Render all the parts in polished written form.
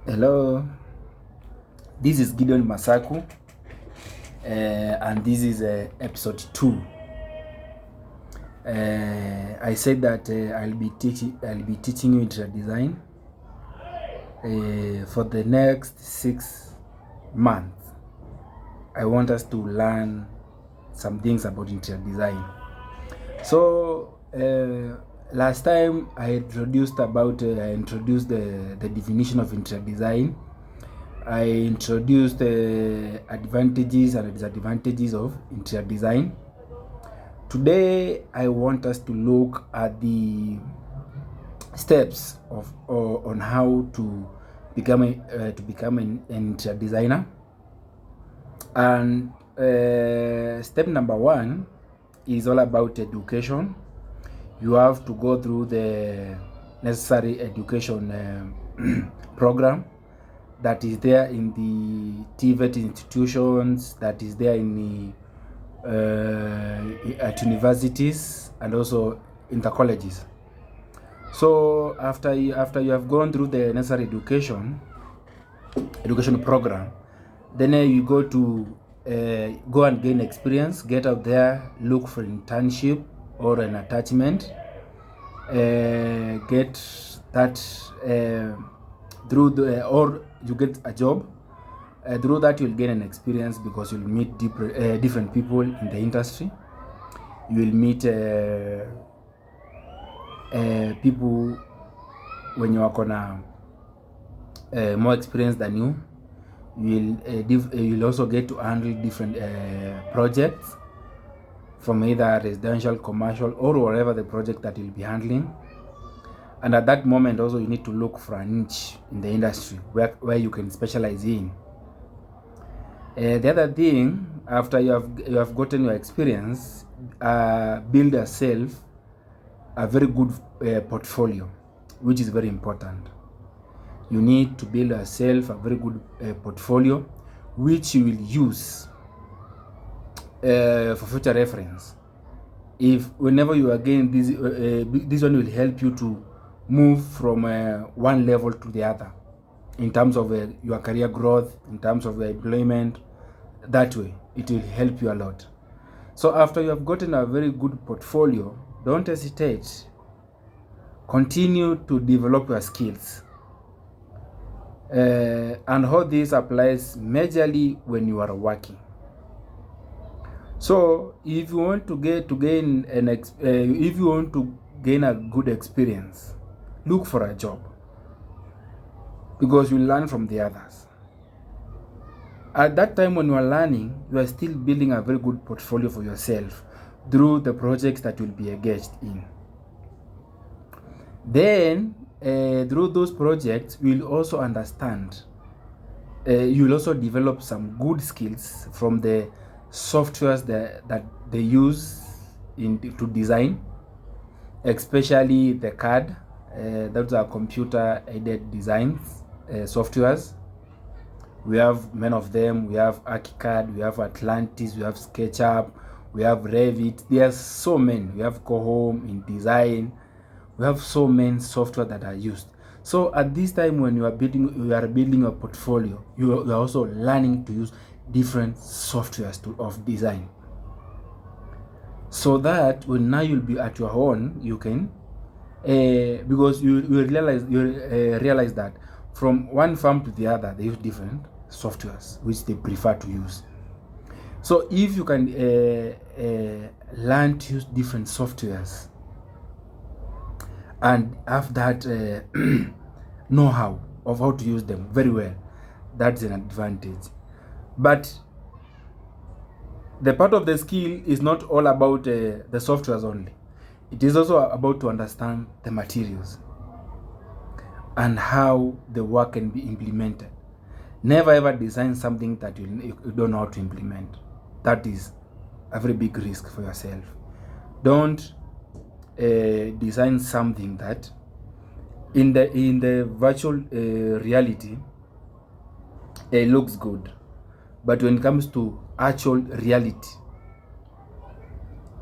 Hello, this is Gideon Masaku, and this is episode 2. I said that I'll be teaching you interior design for the next 6 months. I want us to learn some things about interior design. So last time I introduced the definition of interior design. I introduced the advantages and disadvantages of interior design. Today I want us to look at the steps on how to become an interior designer. And step number 1 is all about education. You have to go through the necessary education program that is there in the TVET institutions, that is there in the at universities and also in the colleges. So after you have gone through the necessary education program, then you go to go and gain experience, get out there, look for internship or an attachment, get that through the or you get a job. Through that you'll gain an experience because you'll meet different people in the industry. You will meet people when you are gonna more experience than you. You'll also get to handle different projects from either residential, commercial, or whatever the project that you'll be handling. And at that moment also you need to look for a niche in the industry where you can specialize in. The other thing, after you have gotten your experience, build yourself a very good portfolio, which is very important. You need to build yourself a very good portfolio, which you will use for future reference. If whenever you are getting this one will help you to move from one level to the other in terms of your career growth, in terms of your employment. That way it will help you a lot. So after you have gotten a very good portfolio, don't hesitate. Continue to develop your skills. And how this applies majorly when you are working. So if you want to gain a good experience, look for a job, because you learn from the others. At that time when you are learning, you are still building a very good portfolio for yourself through the projects that you'll be engaged in. Then through those projects, you will also understand, you will also develop some good skills from the softwares that they use to design, especially the CAD. Those are computer aided designs softwares. We have many of them. We have ArchiCAD, we have Atlantis, we have SketchUp, we have Revit. There are so many. We have GoHome, InDesign. We have so many software that are used. So at this time when you are building a portfolio, you are also learning to use different softwares of design, so that when now you'll be at your own, you can because you realize that from one firm to the other they use different softwares which they prefer to use. So if you can learn to use different softwares and have that know-how of how to use them very well, that's an advantage. But the part of the skill is not all about the softwares only. It is also about to understand the materials and how the work can be implemented. Never ever design something that you don't know how to implement. That is a very big risk for yourself. Don't design something that in the virtual reality it looks good, but when it comes to actual reality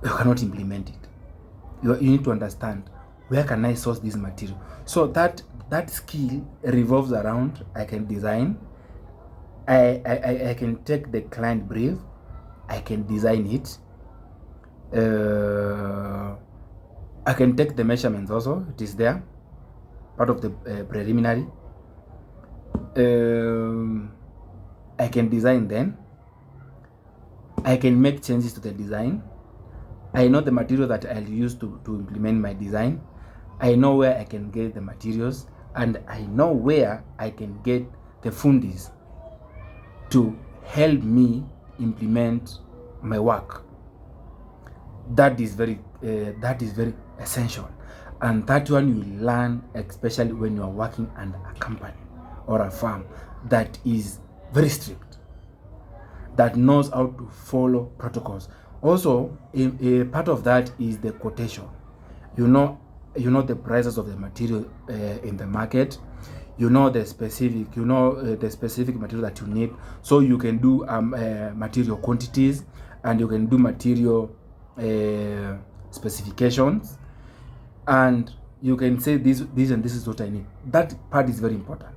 you cannot implement it. You need to understand, where can I source this material? So that that skill revolves around I can design. I can take the client brief, I can design it. I can take the measurements also, it is there, part of the preliminary. I can design then. I can make changes to the design. I know the material that I'll use to implement my design. I know where I can get the materials, and I know where I can get the fundis to help me implement my work. That is very essential, and that one you learn especially when you are working under a company or a firm that is very strict, that knows how to follow protocols. Also, a part of that is the quotation. You know the prices of the material in the market. You know the specific material that you need, so you can do material quantities, and you can do material specifications, and you can say this and this is what I need. That part is very important.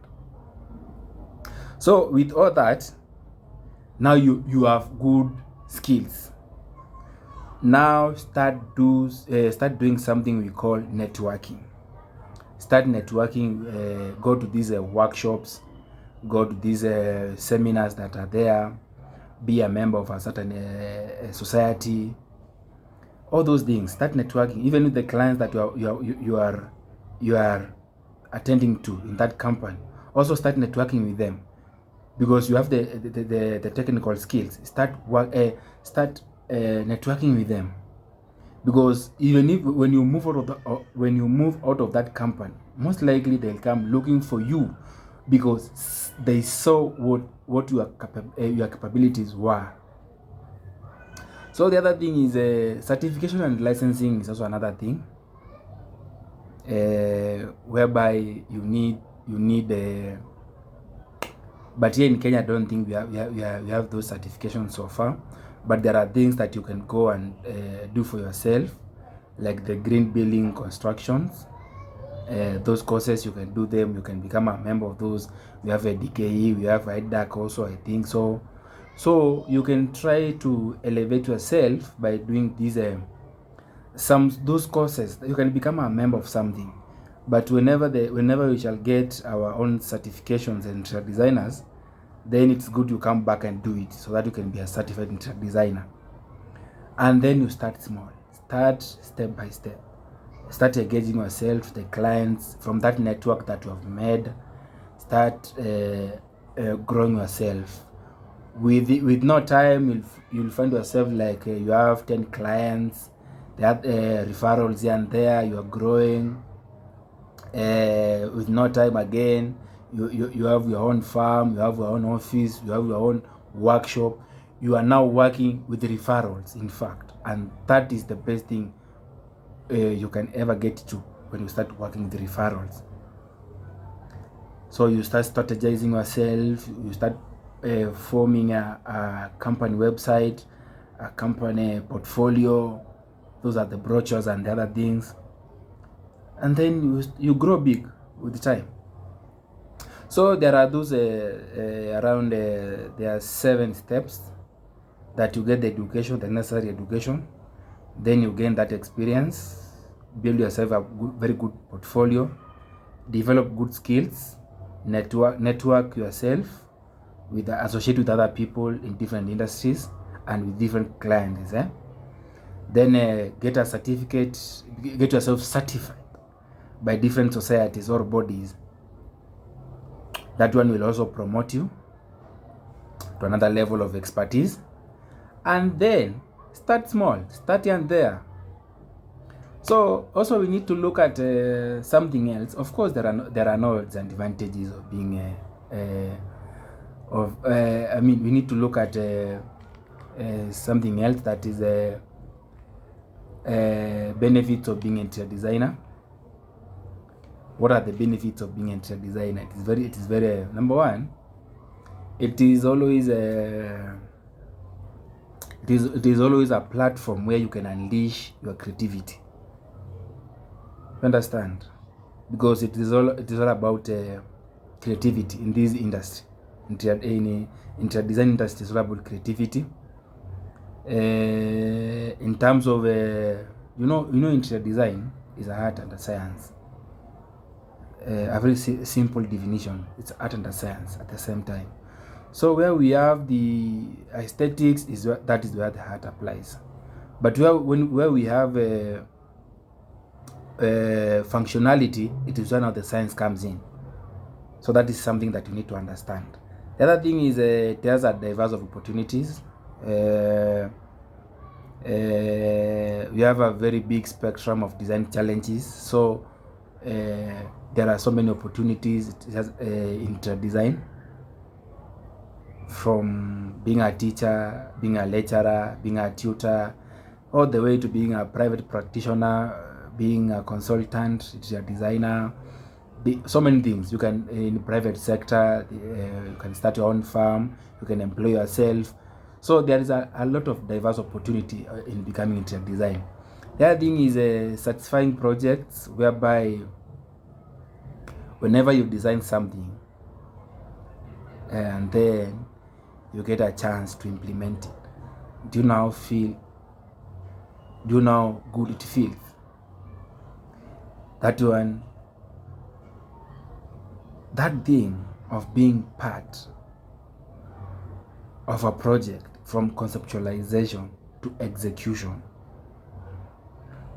So with all that, now you have good skills. Now start doing something we call networking. Start networking. Go to these workshops, go to these seminars that are there, be a member of a certain society, all those things. Start networking, even with the clients that you are attending to in that company. Also start networking with them, because you have the technical skills. Start networking with them, because even if when you move out of that company, most likely they'll come looking for you, because they saw what your capabilities were. So the other thing is certification and licensing is also another thing, whereby you need but here in Kenya I don't think we have those certifications so far, but there are things that you can go and do for yourself, like the green building constructions. Those courses, you can do them, you can become a member of those. We have a DKE, we have IDAC also, I think so. So you can try to elevate yourself by doing these those courses. You can become a member of something. But whenever we shall get our own certifications and interior designers, then it's good you come back and do it, so that you can be a certified interior designer. And then you start small. Start step by step. Start engaging yourself, the clients from that network that you have made. Start growing yourself. With no time, you'll find yourself like you have 10 clients, they have referrals here and there, you are growing. With no time again, you have your own farm, you have your own office, you have your own workshop. You are now working with referrals, in fact, and that is the best thing you can ever get to when you start working with referrals. So you start strategizing yourself, you start forming a company website, a company portfolio. Those are the brochures and the other things, and then you grow big with time. So there are those around there are 7 steps that you get the education, the necessary education. Then you gain that experience, build yourself a very good portfolio, develop good skills, network yourself, associate with other people in different industries and with different clients. Then get a certificate, get yourself certified by different societies or bodies. That one will also promote you to another level of expertise. And then start small, start here and there. So also we need to look at something else. Of course, there are no disadvantages of being we need to look at something else, that is benefits of being an interior designer. What are the benefits of being an interior designer? It is very number one. It is always a platform where you can unleash your creativity. You understand? because it is all about creativity in this industry. Interior design industry is all about creativity. In terms of interior design is an art and a science. A very simple definition. It's art and a science at the same time. So where we have the aesthetics that is where the art applies. But where we have functionality, it is when the science comes in. So that is something that you need to understand. The other thing is there's a diverse of opportunities. We have a very big spectrum of design challenges. So there are so many opportunities in design, from being a teacher, being a lecturer, being a tutor, all the way to being a private practitioner, being a consultant, a designer. So many things. You can, in the private sector, you can start your own farm, you can employ yourself. So there is a lot of diverse opportunity in becoming interior design. The other thing is satisfying projects, whereby whenever you design something and then you get a chance to implement it, do you know how good it feels? That one, that thing of being part of a project, from conceptualization to execution,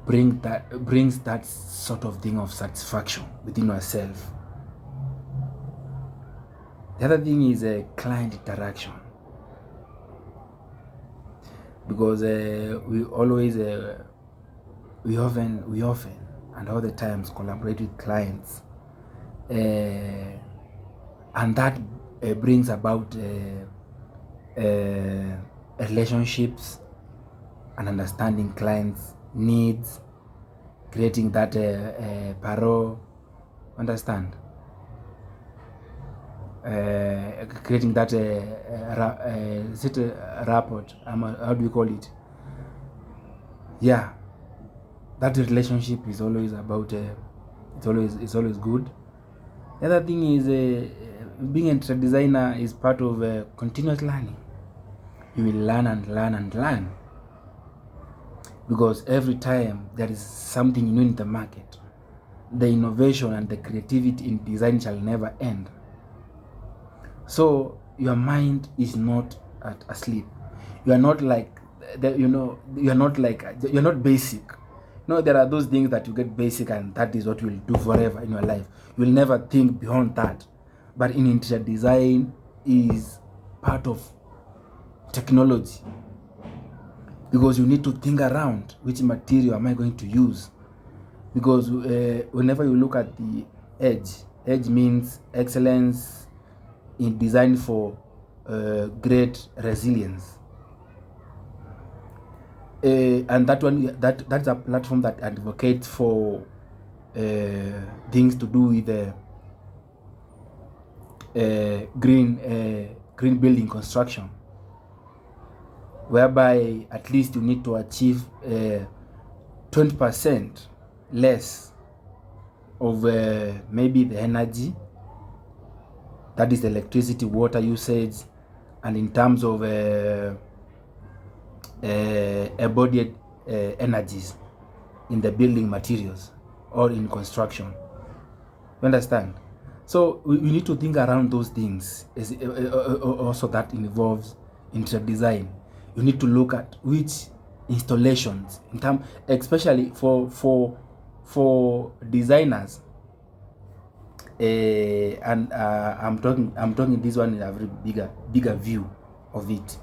brings that sort of thing of satisfaction within yourself. The other thing is client interaction, because we often and all the times collaborate with clients, and that brings about relationships and understanding clients' needs, creating that parole, understand, creating that rapport, how do you call it? Yeah, that relationship is always about it's always good. The other thing is being a designer is part of continuous learning. You will learn and learn and learn, because every time there is something new in the market, the innovation and the creativity in design shall never end. So your mind is not asleep. You are not like you're not basic. There are those things that you get basic and that is what you will do forever in your life. You will never think beyond that. But in interior design is part of technology, because you need to think around which material am I going to use, because whenever you look at the edge means excellence in design for great resilience. And that's a platform that advocates for things to do with green building construction, whereby at least you need to achieve 20% less of maybe the energy, that is the electricity, water usage, and in terms of embodied energies in the building materials or in construction. You understand? So we need to think around those things. Also, that involves interior design. You need to look at which installations, especially for designers. And I'm talking this one in a very bigger view of it.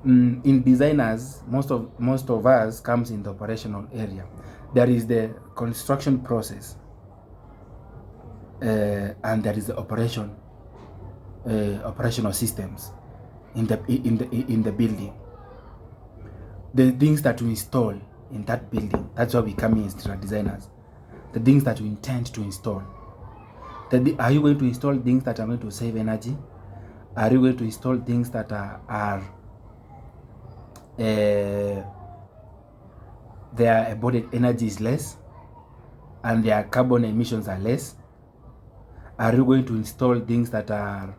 In designers, most of us comes in the operational area. There is the construction process, and there is the operational systems in the building. The things that we install in that building, that's why we come in as designers. The things that we intend to install. Are you going to install things that are going to save energy? Are you going to install things that are their embodied energy is less? and their carbon emissions are less? Are you going to install things that are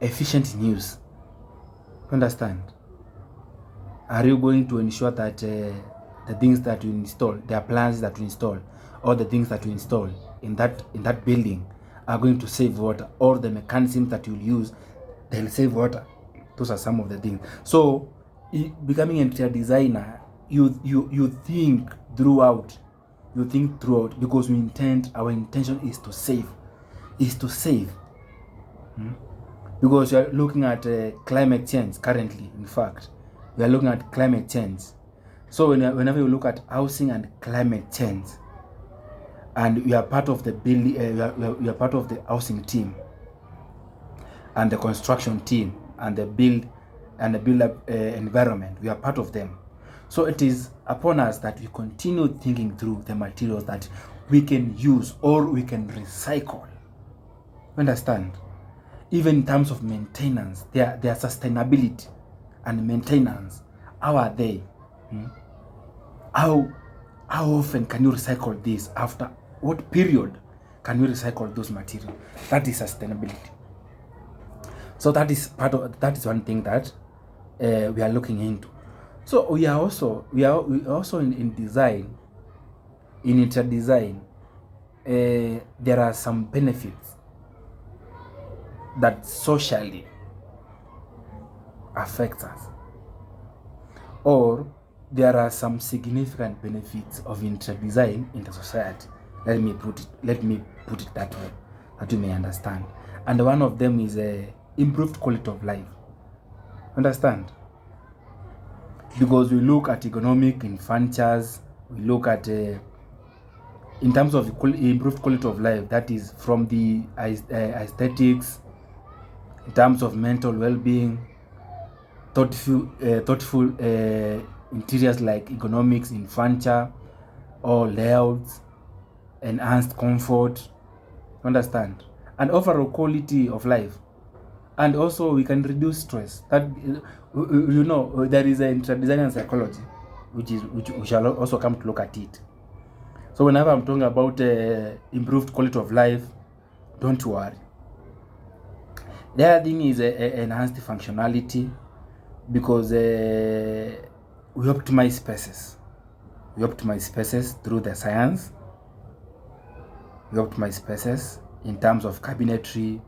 efficient in use? Understand? Are you going to ensure that the things that you install, the appliances that you install, or the things that you install in that building are going to save water, or the mechanisms that you'll use, they'll save water? Those are some of the things. So becoming an interior designer, you think throughout. You think throughout, because our intention is to save. Because you are looking at climate change currently. In fact, we are looking at climate change. So whenever you look at housing and climate change, and you are part of the building, you are part of the housing team and the construction team and the build up environment, we are part of them. So it is upon us that we continue thinking through the materials that we can use or we can recycle. Understand? Even in terms of maintenance, their sustainability and maintenance, how are they? How often can you recycle this? After what period can you recycle those materials? That is sustainability. So that is one thing that we are looking into. So we are also in design, in interior design. There are some benefits that socially affect us, or there are some significant benefits of interior design in the society. Let me put it that way, that you may understand. And one of them is improved quality of life. Understand? Because we look at economic in futures, we look at in terms of improved quality of life, that is from the aesthetics, in terms of mental well-being, thoughtful interiors like economics in furniture or layouts, enhanced comfort. Understand? And overall quality of life. And also we can reduce stress. That there is an interior design and psychology, which we shall also come to look at it. So whenever I'm talking about improved quality of life, don't worry. The other thing is enhanced functionality, because we optimize spaces. We optimize spaces through the science. We optimize spaces in terms of cabinetry,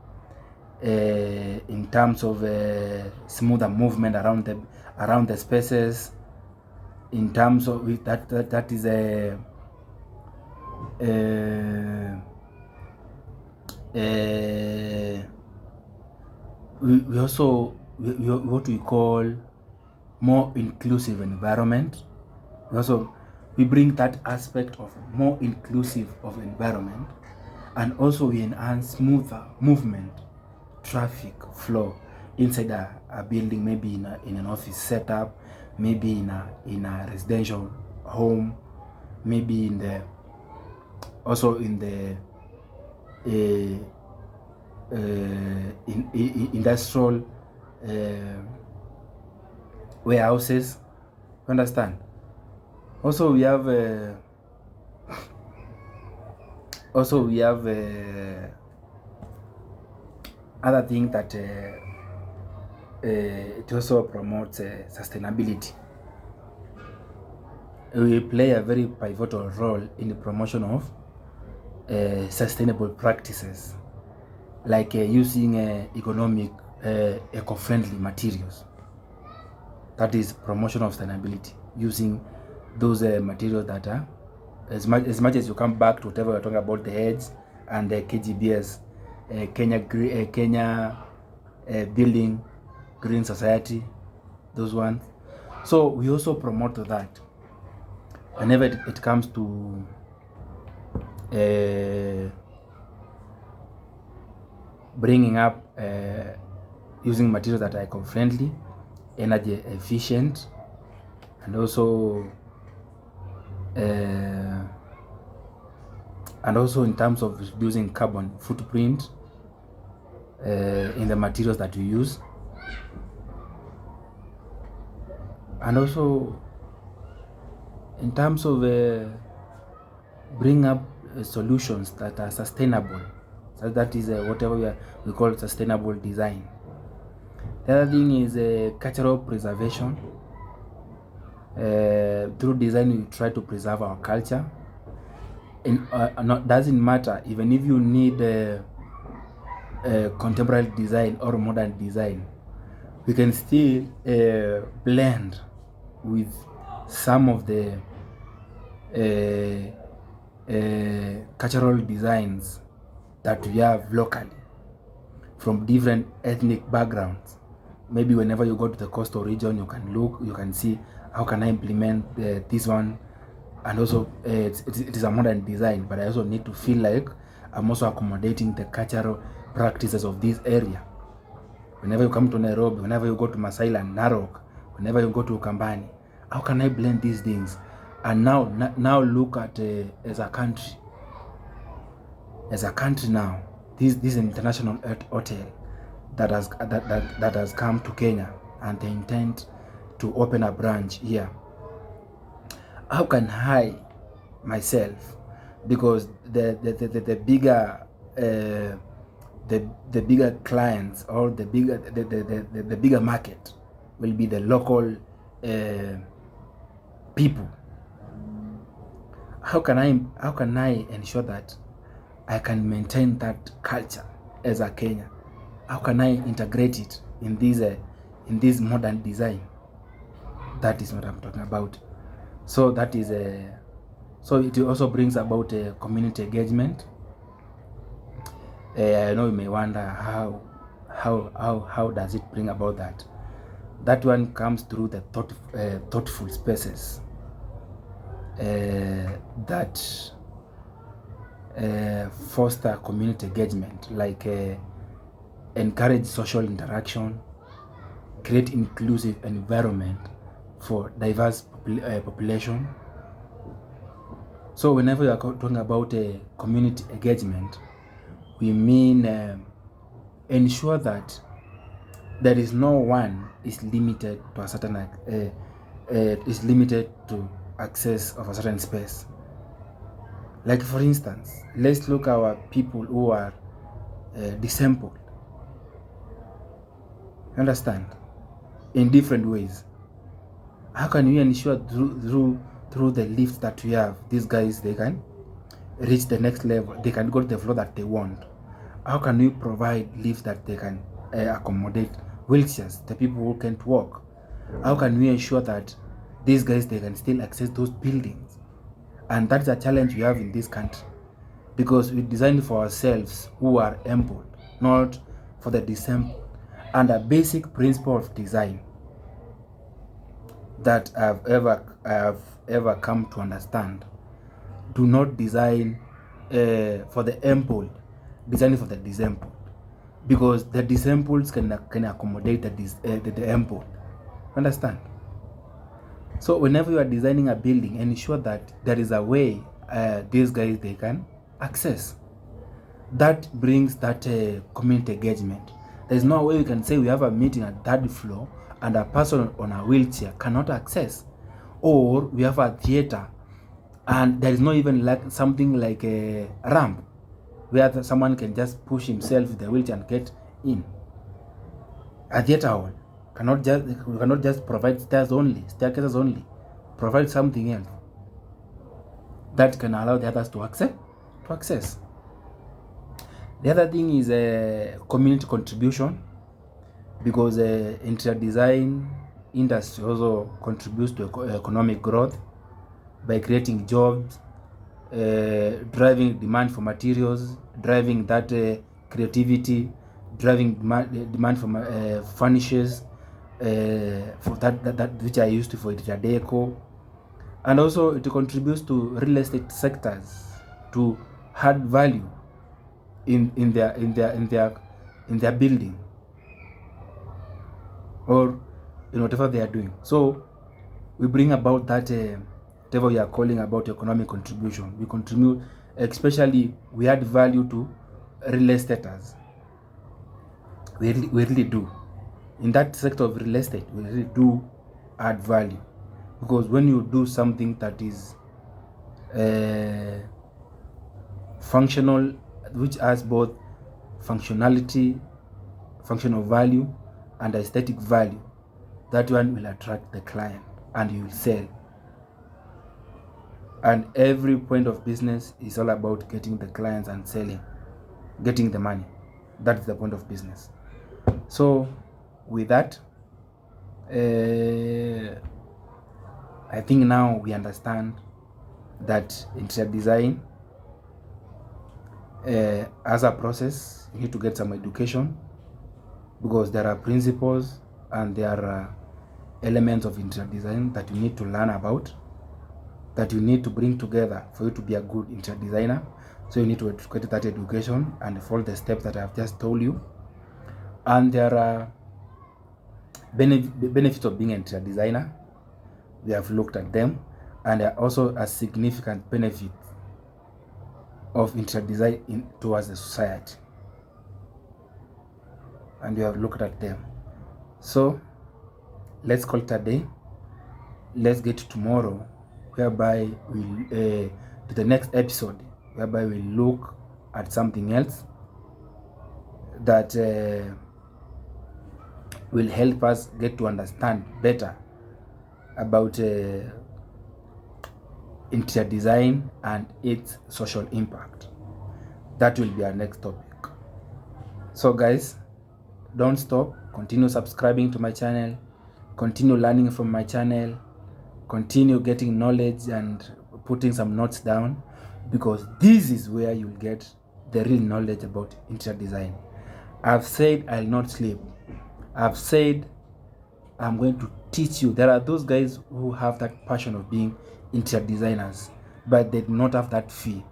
in terms of smoother movement around the spaces, in terms of that is we also what we call more inclusive environment. We bring that aspect of more inclusive of environment, and also we enhance smoother movement, traffic flow inside a building, maybe in an office setup, maybe in a residential home, maybe in the industrial warehouses. Understand? Also we have other thing that it also promotes sustainability. We play a very pivotal role in the promotion of sustainable practices, like using economic eco-friendly materials. That is promotion of sustainability, using those materials that are, as much as you come back to whatever we're talking about, the heads and the KGBS, Kenya Building Green Society, those ones. So we also promote that whenever it comes to bringing up using materials that are eco-friendly, energy efficient, and also in terms of reducing carbon footprint in the materials that we use, and also in terms of bring up solutions that are sustainable. So that is whatever we call sustainable design. The other thing is cultural preservation. Through design, we try to preserve our culture. And doesn't matter even if you need contemporary design or modern design, we can still blend with some of the cultural designs that we have locally from different ethnic backgrounds. Maybe whenever you go to the coastal region, you can see how can I implement this one, and also it is a modern design, but I also need to feel like I'm also accommodating the cultural practices of this area. Whenever you come to Nairobi, whenever you go to Masaila and Narok, whenever you go to Ukambani, how can I blend these things? And now look at as a country now, this is an international hotel that has come to Kenya, and they intend to open a branch here. How can I myself, because the bigger the bigger clients or the bigger market will be the local people. How can I ensure that I can maintain that culture as a Kenya? How can I integrate it in this modern design? That is what I'm talking about. So that is so it also brings about community engagement. I know you may wonder how does it bring about that? That one comes through the thoughtful spaces that foster community engagement, like encourage social interaction, create inclusive environment for diverse population. So whenever you are talking about community engagement, we mean ensure that there is no one is limited to a certain is limited to access of a certain space. Like for instance, let's look at our people who are disabled. Understand? In different ways. How can we ensure through the lifts that we have, these guys, they can reach the next level, they can go to the floor that they want? How can we provide lifts that they can accommodate wheelchairs, the people who can't walk? How can we ensure that these guys, they can still access those buildings? And that's a challenge we have in this country, because we design for ourselves who are able, not for the disabled. And a basic principle of design that I have ever come to understand: do not design for the able, design for the disabled, because the disabled can accommodate the able. Understand? So whenever you are designing a building, ensure that there is a way these guys, they can access. That brings that community engagement. There's no way we can say we have a meeting at third floor and a person on a wheelchair cannot access, or we have a theater and there is not even like something like a ramp where someone can just push himself with the wheelchair and get in. A theater hall cannot just provide staircases only. Provide something else that can allow the others to access. The other thing is community contribution, because interior design industry also contributes to economic growth by creating jobs, driving demand for materials, driving that creativity, driving demand for furnishes, for that which are used for interior deco, and also it contributes to real estate sectors to add value in their building or in whatever they are doing. So we bring about that whatever we are calling about economic contribution. We contribute, especially we add value to real estaters. We really do. In that sector of real estate, we really do add value. because when you do something that is functional, which has both functional value and aesthetic value, that one will attract the client and you will sell. And every point of business is all about getting the clients and selling, getting the money. That's the point of business. So with that, I think now we understand that interior design, as a process, you need to get some education, because there are principles and there are elements of interior design that you need to learn about, that you need to bring together for you to be a good interior designer. So you need to get that education and follow the steps that I've just told you. And there are benefits of being an interior designer. We have looked at them, and there are also a significant benefit of interior design towards the society, and we have looked at them. So let's call it a day. Let's get to tomorrow, whereby we to the next episode, whereby we look at something else that will help us get to understand better about interior design and its social impact. That will be our next topic. So guys, don't stop. Continue subscribing to my channel, continue learning from my channel, continue getting knowledge and putting some notes down, because this is where you'll get the real knowledge about interior design. I've said I'll not sleep. I've said I'm going to teach you. There are those guys who have that passion of being interior designers, but they do not have that feel.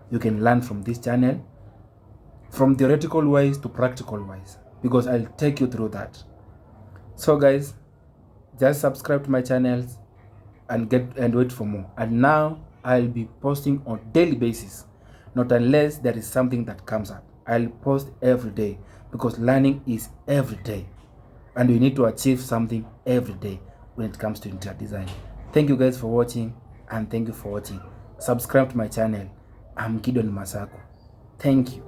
You can learn from this channel, from theoretical wise to practical wise, because I'll take you through that. So guys, just subscribe to my channels and wait for more. And now I'll be posting on daily basis, not unless there is something that comes up. I'll post every day, because learning is every day, and we need to achieve something every day when it comes to interior design. Thank you guys for watching, and thank you for watching. Subscribe to my channel. I'm Gideon Masaku. Thank you.